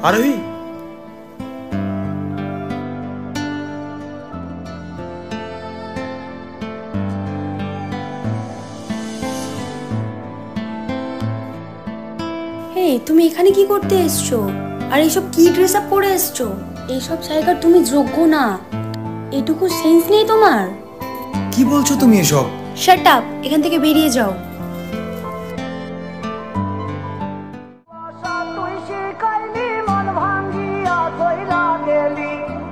আরোহী, তুমি এখানে কি করতে এসছো? আর এইসব কি ড্রেস আপ পরে এসছো? এইসব জায়গার তুমি যোগ্য না। এটুকু সেন্স নেই তোমার? কি বলছো তুমি এসব? শাট আপ, এখান থেকে বেরিয়ে যাও।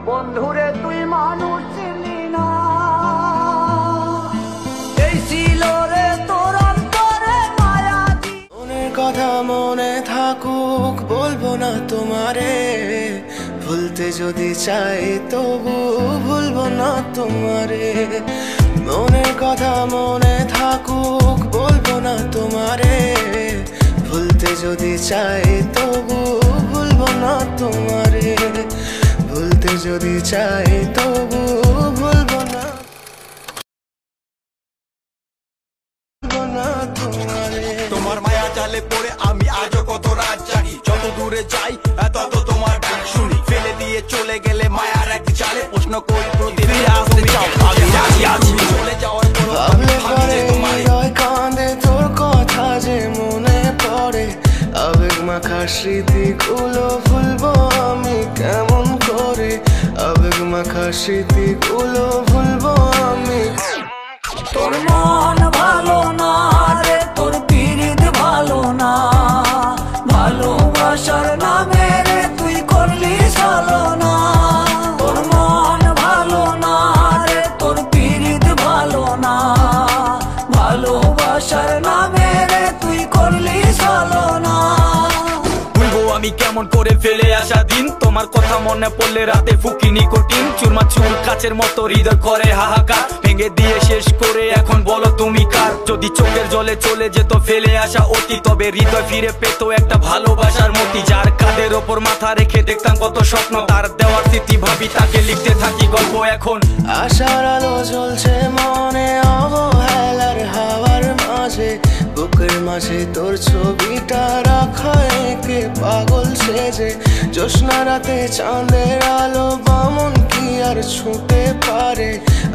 বন্ধুরে তুই মানুষ ছিলি না, এই ছিল রে তোর অন্তরে মায়া। মনের কথা মনে থাকুক, বলবো না তোমারে। ভুলতে যদি চাই তবু ভুলবো না তোমারে। মনের কথা মনে থাকুক, বলবো না তোমারে। ভুলতে যদি চাই তবু ভুলবো না তোমারে। ভুলতে যদি চাই তবু ভুলবো না তোমারে। তোমার মায়া জালে পড়ে আমি আজও কত রাত জাগি, যত দূরে যাই তত তোমার ডাক শুনি। ফেলে দিয়ে চলে গেলে মায়ার এক জালে প্রশ্ন করি প্রতিদিন আসতে চাও চলে যাওয়ার পর ভাবলে পরে হৃদয় কাঁদে, তোর কথা যে মনে পড়ে। আবেগ মাখা স্মৃতিগুলো ভুলবো আমি কেমন করে। আবেগ মাখা স্মৃতিগুলো ভুলবো আমি। তোর মন ভালো না রে, তোর পীড়িত ভালো না। ভালোবাসার নামে রে তুই করলি ছলনা। তোর মন ভালো না রে, তোর পীড়িত ভালো না। ভালোবাসার নামে রে তুই করলি ছলনা। ভুলবো আমি কেমন করে ফেলে আসা দিন, তোমার কথা মনে পড়লে রাতে ফুকি নিকোটিন। চুরমা চুর কাচের মতো হৃদয় করে হাহাকার, ভেঙে দিয়ে শেষ করে এখন বলো তুমি কার। যদি চোখের জলে চলে যেত ফেলে আসা অতি, তবে হৃদয় ফিরে পেত একটা ভালোবাসার মতি। যার কাঁধের ওপর মাথা রেখে দেখতাম কত স্বপ্ন, তার দেওয়ার স্মৃতি ভাবি তাকে লিখতে থাকি গল্প এখন। আশার আলো জ্বলছে মনে অবহেলার হাওয়ার মাঝে। বুকের মাঝে তোর ছবিটা রাখা একে পাগল সেজে। জ্যোৎস্না রাতে চাঁদের আলো বামন কি আর ছুঁতে পারে।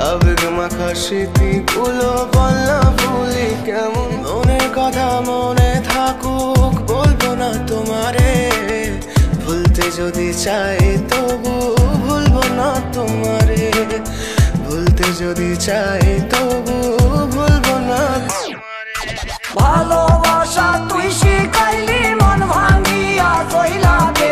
আবেগ মাখা স্মৃতিগুলো বল না ভুলি কেমন। মনের কথা মনে থাকুক, বলবো না তোমারে। ভুলতে যদি চাই তবু ভুলবো না তোমারে। ভুলতে যদি চাই তবু ভুলবো না তোমারে। ভালোবাসা তুই শিখাইলি মন ভাঙিয়া কইলা দে।